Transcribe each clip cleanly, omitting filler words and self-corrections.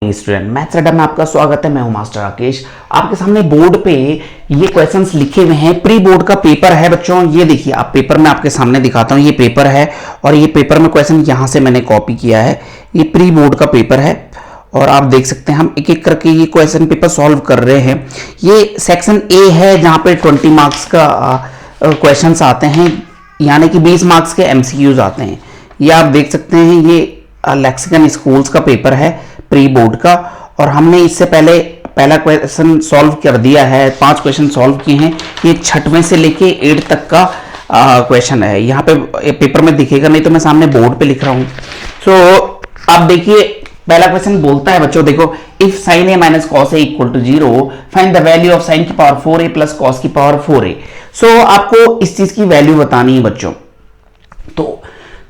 Student maths अड्डा में आपका स्वागत है। मैं हूं मास्टर राकेश। आपके सामने बोर्ड पे ये क्वेश्चंस लिखे हुए हैं। प्री बोर्ड का पेपर है बच्चों। ये देखिए, आप पेपर में आपके सामने दिखाता हूं। ये पेपर है और ये पेपर में क्वेश्चन यहां से मैंने कॉपी किया है। ये प्री बोर्ड का पेपर है और आप देख सकते हैं हम एक एक करके ये क्वेश्चन पेपर सॉल्व कर रहे हैं। ये सेक्शन ए है जहां पे 20 मार्क्स का क्वेश्चन आते हैं, यानी कि 20 मार्क्स के एमसीक्यूज आते हैं। ये आप देख सकते हैं, ये लेक्सिकन स्कूल्स का पेपर है प्री बोर्ड का। और हमने इससे पहले पहला क्वेश्चन सॉल्व कर दिया है, 5 क्वेश्चन सॉल्व किए हैं। ये 6वें से लेके 8 तक का क्वेश्चन है। यहाँ पे पेपर में दिखेगा नहीं तो मैं सामने बोर्ड पे लिख रहा हूँ। सो आप देखिए, पहला क्वेश्चन बोलता है बच्चों, देखो, if sine A minus cos A equal to 0 find the value of sine की पावर 4a प्लस कॉस की पावर 4a। सो आपको इस चीज की वैल्यू बतानी है बच्चों।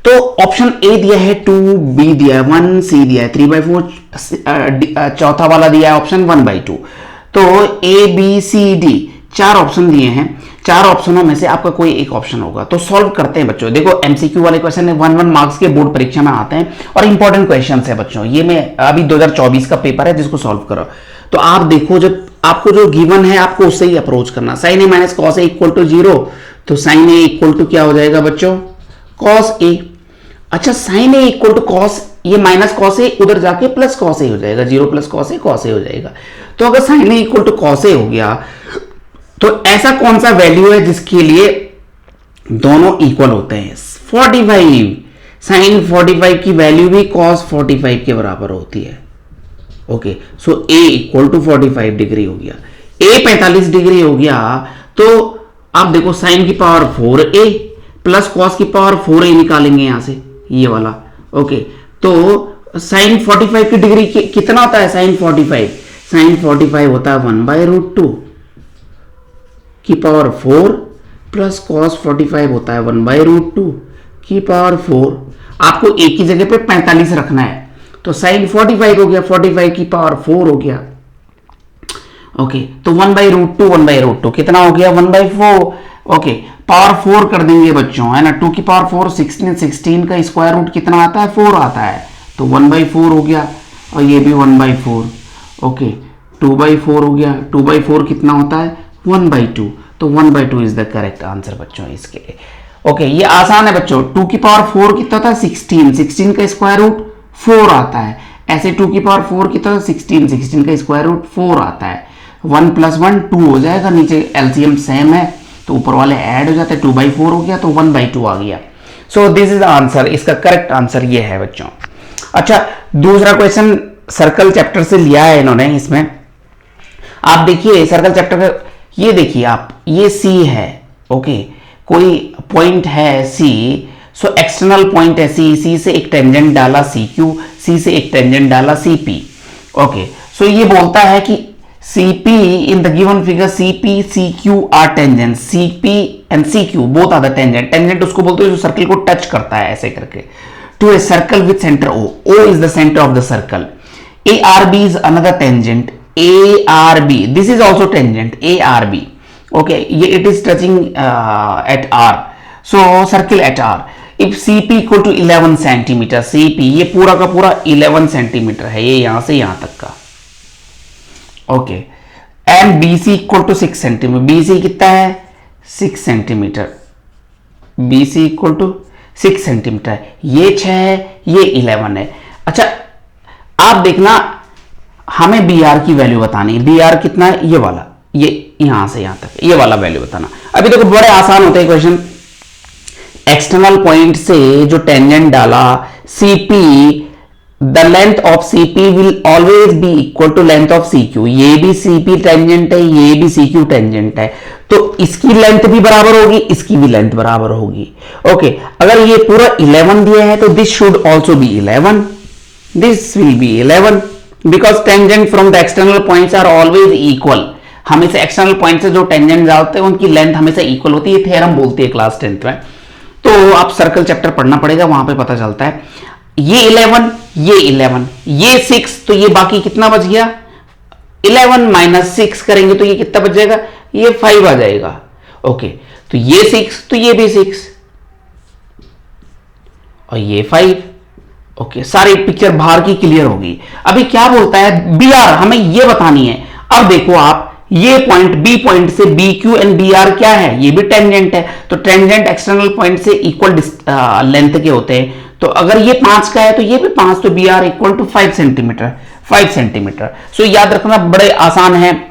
तो ऑप्शन ए दिया है 2, बी दिया है 1, सी दिया है 3/4, चौथा वाला दिया है ऑप्शन 1/2। तो A B C D 4 option दिए हैं। 4 ऑप्शनों में से आपका कोई एक ऑप्शन होगा। तो सॉल्व करते हैं बच्चों। देखो, एमसीक्यू वाले क्वेश्चन है, 1 मार्क्स के बोर्ड परीक्षा में आते हैं और इंपॉर्टेंट क्वेश्चन है बच्चों। ये मैं अभी 2024 का पेपर है जिसको सॉल्व करो। तो आप देखो, जब आपको जो गिवन है आपको उससे ही अप्रोच करना। Sine A minus cos A equal to 0, तो साइन ए इक्वल टू क्या हो जाएगा बच्चों? Cos A. अच्छा, sine A equal to cos, ये माइनस कॉस ए उधर जाके प्लस कॉस ए हो जाएगा। 0 प्लस कॉस ए हो जाएगा। तो अगर sine A equal to cos A हो गया, तो ऐसा कौन सा वैल्यू है जिसके लिए दोनों इक्वल होते हैं? 45। साइन 45 की वैल्यू भी कॉस 45 के बराबर होती है। Okay, so A equal to 45 degree हो गया, ए 45 डिग्री हो गया। तो आप देखो, साइन की पावर 4a प्लस कॉस की पावर 4a निकालेंगे यहां से, ये वाला। ओके, तो साइन 45 की डिग्री कितना होता है? साइन 45 होता है 1/√2 की पावर 4 प्लस कॉस 45 होता है 1/√2 की पावर 4। आपको एक ही जगह पे 45 रखना है। तो साइन 45 हो गया, 45 की पावर 4 हो गया। ओके, तो 1/√2 कितना हो गया? 1/4। ओके, पावर 4 कर देंगे बच्चों, है ना। 2 की पावर 4 16 का स्क्वायर रूट कितना आता है? 4 आता है। तो 1/4 हो गया और ये भी 1/4। ओके, 2/4 हो गया। 2/4 कितना होता है? 1/2। तो 1/2 इज द करेक्ट आंसर बच्चों इसके लिए। ओके, ये आसान है बच्चों। 2 की पावर 4 कितना होता है? 16 का स्क्वायर रूट 4 आता है। ऐसे 2 की पावर 4 कितना? 16 का स्क्वायर रूट 4 आता है। 1 + 1 2 हो जाएगा। नीचे एलसीएम सेम है तो ऊपर वाले ऐड हो जाते हैं। 2/4 हो गया तो 1/2 आ गया। सो दिस इज आंसर। इसका करेक्ट आंसर ये है बच्चों। अच्छा, दूसरा क्वेश्चन सर्कल चैप्टर से लिया है इन्होंने। इसमें आप देखिए, सर्कल चैप्टर का ये देखिए आप, ये सी है। ओके, कोई पॉइंट है सी। सो एक्सटर्नल पॉइंट है सी। सी से एक टेंजेंट डाला CQ, सी से एक टेंजेंट डाला CP। ओके, सो ये बोलता है कि CP in the given figure CP CQ are tangent, CP and CQ both are the tangent। tangent उसको बोलते हैं जो सर्कल को टच करता है ऐसे करके। to a circle with center O, O is the center of the circle। ARB is another tangent, ARB this is also tangent, ARB। okay, ये it is touching at R, so circle at R। if CP equal to 11 centimetre, CP ये पूरा का पूरा 11 centimetre है, ये यहां से यहां तक का। Okay, and BC equal to 6 centimetre. BC कितना है? 6 centimetre. BC equal to 6 centimetre. ये 6 है, ये 11 है। अच्छा, आप देखना, हमें BR की वैल्यू बतानी है। BR कितना है? ये वाला, ये यहां से यहां तक, ये वाला वैल्यू बताना। अभी देखो, बड़े आसान होते हैं क्वेश्चन। एक्सटर्नल पॉइंट से जो टेंजेंट डाला CP, the length of CP will always be equal to length of CQ। ये भी CP टेंजेंट है, ये भी CQ टेंजेंट है, तो इसकी लेंथ भी बराबर होगी, इसकी भी लेंथ बराबर होगी। ओके, अगर ये पूरा 11 दिया है तो this should also be 11, this will be 11 because tangent from the external points are always equal. हमेशा एक्सटर्नल पॉइंट से जो टेंजेंट डालते हैं उनकी लेंथ हमेशा इक्वल होती है। थ्योरम बोलती है क्लास 10th में। तो आप सर्कल चैप्टर पढ़ना पड़ेगा, वहां पे पता चलता है। ये 11, ये 11, ये 6, तो ये बाकी कितना बच गया? 11 माइनस 6 करेंगे तो ये कितना बच जाएगा? ये 5 आ जाएगा। ओके, तो ये 6, तो ये भी 6 और ये 5। ओके, सारी पिक्चर बाहर की क्लियर होगी। अभी क्या बोलता है, बी आर हमें ये बतानी है। अब देखो आप, ये पॉइंट बी पॉइंट से B Q and B R क्या है, ये भी टेंजेंट है, तो टेंजेंट एक्सटर्नल पॉइंट से इक्वल लेंथ के होते हैं। तो अगर ये 5 का है तो ये भी 5, तो B R equal to 5 centimetre, 5 centimetre. So याद रखना, बड़े आसान है,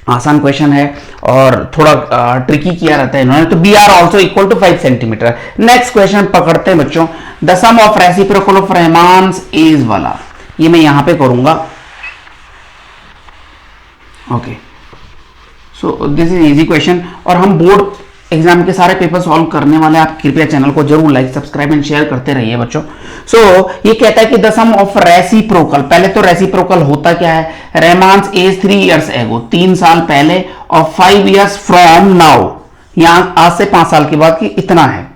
आसान क्वेश्चन है और थोड़ा ट्रिकी किया रहता है इन्होंने। तो B R also equal to 5 centimetre. Next question पकड़ते हैं बच्चों, the sum of reciprocal of Rahman's age वाला, ये मैं यहां पे करूंगा। Okay, so this is easy question और हम बोर्ड एग्जाम के सारे पेपर सॉल्व करने वाले। आप कृपया चैनल को जरूर लाइक, सब्सक्राइब एंड शेयर करते रहिए बच्चों। सो ये कहता है कि द सम ऑफ रेसिप्रोकल, पहले तो रेसिप्रोकल होता क्या है, रहमान्स एज 3 इयर्स एगो, 3 साल पहले, और 5 इयर्स फ्रॉम नाउ, यहां आज से 5 साल के बाद की इतना है।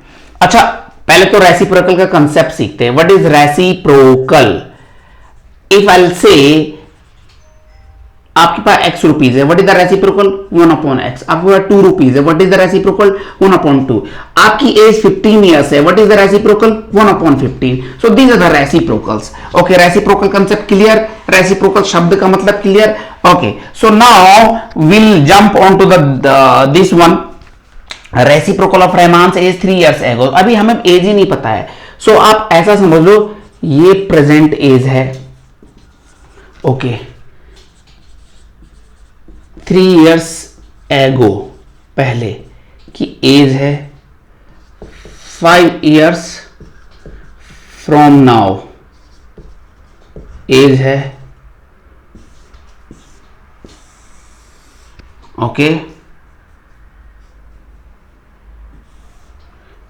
अच्छा, पहले तो रेसिप्रोकल का कंसेप्ट सीखते हैं। What is reciprocal? If I will say आपके पास x रुपीज है, what is the reciprocal? 1 upon x। आपके पास 2 रुपीज है, what is the reciprocal? 1 upon 2। आपकी एज 15 इयर्स है, what is the reciprocal? 1 upon 15। So these are the reciprocals. Okay, reciprocal concept clear, reciprocal शब्द का मतलब clear. Okay, so now will jump on to this one, reciprocal of Rahman's age 3 years ago. अभी हमें as ही नहीं पता है। सो आप ऐसा समझ लो, ये प्रेजेंट एज है। ओके, 3 इयर्स एगो पहले की एज है, 5 इयर्स फ्रॉम नाउ एज है। ओके,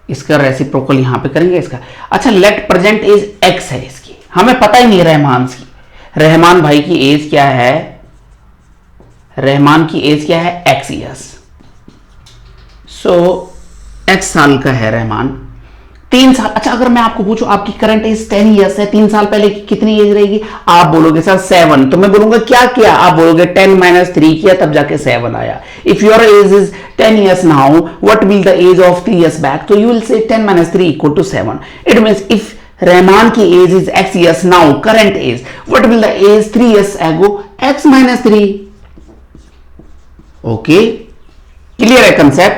इसका रेसिप्रोकल यहां पे करेंगे इसका। अच्छा, लेट प्रेजेंट एज एक्स है इसकी, हमें पता ही नहीं रहमान्स की, रहमान भाई की एज क्या है, रहमान की एज क्या है, एक्स इयर्स। सो एक्स साल का है रहमान, 3 साल। अच्छा, अगर मैं आपको पूछूं आपकी करंट एज 10 इयर्स है, 3 साल पहले की कितनी एज रहेगी? आप बोलोगे सर 7, तो मैं बोलूंगा क्या किया? आप बोलोगे 10 - 3 किया, तब जाके 7 आया। If your age is 10 years now, what will the age of 3 years back? So you will say 10 - 3 equal to 7. It means if Rahman की एज इज x years now, current age, what will the age 3 years ago? x - 3. Okay, clear है concept?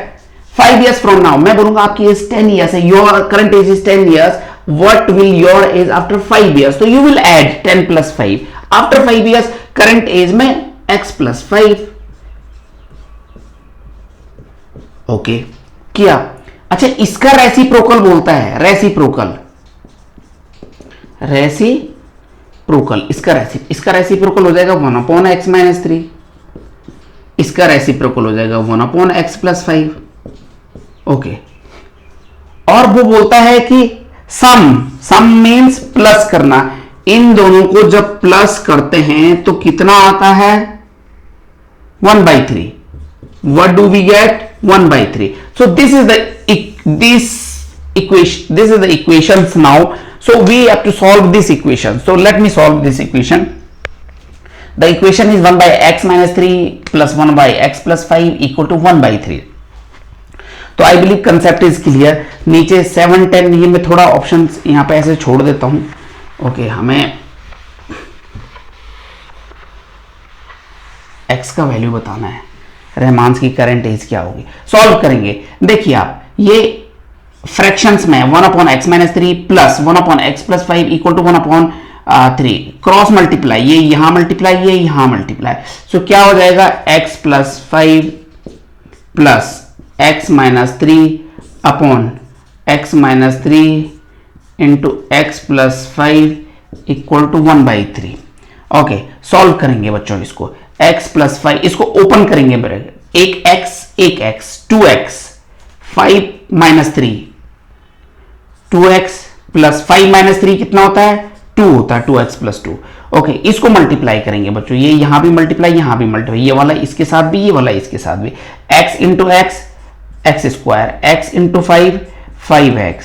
5 years from now, मैं बोलूंगा आपकी age 10 years है, your current age is 10 years, what will your age after 5 years? तो you will add 10 + 5, after 5 years current as में x + 5। Okay, किया। अच्छा, इसका रेसिप्रोकल बोलता है, रेसिप्रोकल, रेसिप्रोकल, इसका रेसिप्रोकल हो जाएगा 1 अपॉन x - 3, इसका रेसिप्रोकल हो जाएगा 1 अपॉन x + 5। ओके, और वो बोलता है कि सम मीन्स प्लस करना, इन दोनों को जब प्लस करते हैं तो कितना आता है? 1/3। What do we get? 1/3. So this is the equations now. So we have to solve this equation. So let me solve this equation. The equation is 1/x - 3 plus 1/x + 5 equal to 1/3. तो I believe concept is clear. नीचे 7, 10, ये मैं थोड़ा option यहां पे ऐसे छोड़ देता हूं। ओके, हमें x का वैल्यू बताना है, रहमान्स की करंट एज क्या होगी, सॉल्व करेंगे। देखिए आप, ये फ्रैक्शंस में 1 upon x - 3 plus 1 upon x + 5 equal to 1 upon 3, cross multiply, ये यहां मल्टीप्लाई, ये यहां मल्टीप्लाई। सो क्या हो जाएगा? x + 5 plus x - 3 upon x - 3 into x + 5 equal to 1/3। Okay, solve करेंगे बच्चों इसको। x + 5, इसको ओपन करेंगे, एक x 2x 5 - 3, 2x + 5 - 3 कितना होता है? 2 होता है, 2x + 2। ओके, इसको मल्टीप्लाई करेंगे बच्चों, ये यहां भी मल्टीप्लाई, यहां भी मल्टीप्लाई, ये वाला इसके साथ भी, ये वाला इसके साथ भी। x × x, x², x × 5, 5x,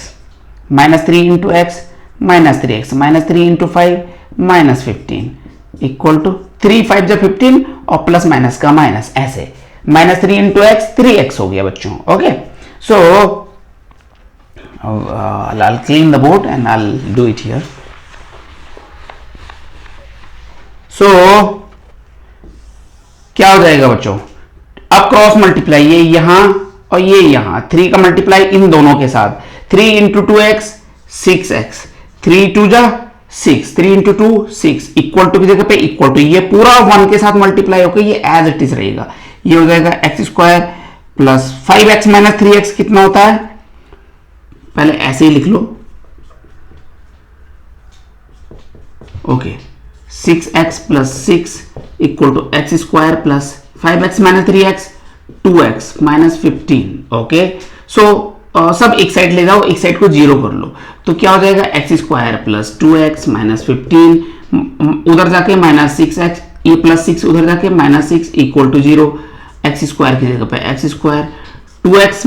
-3 × x, -3x, -3 × 5, -15 equal to 3 5 जब 15 और प्लस माइनस का माइनस, ऐसे -3 × x 3x हो गया बच्चों। Okay, so I'll clean the board and I'll do it here. So क्या हो जाएगा बच्चों, अब क्रॉस मल्टीप्लाई ये यहां और ये यहां, 3 का मल्टीप्लाई इन दोनों के साथ, 3 इंटू 2x 6x, 3 2 जा 6, 3 इंटू 2 6, इक्वल टू की जगह पे इक्वल टू, ये पूरा 1 के साथ मल्टीप्लाई होकर ये एज इट इज रहेगा, ये हो जाएगा x square plus 5x minus 3x कितना होता है, पहले ऐसे ही लिख लो, okay 6x plus 6 equal to x square plus 5x minus 3x 2x minus 15, okay. So सब एक साइड ले जाओ, एक साइड को जीरो कर लो, तो क्या हो जाएगा x square plus 2x minus 15, उधर जाके माइनस 6x, ये प्लस 6 उधर जाके minus 6 equal to 0, x square की जगह पे एक्स स्क्वायर 2x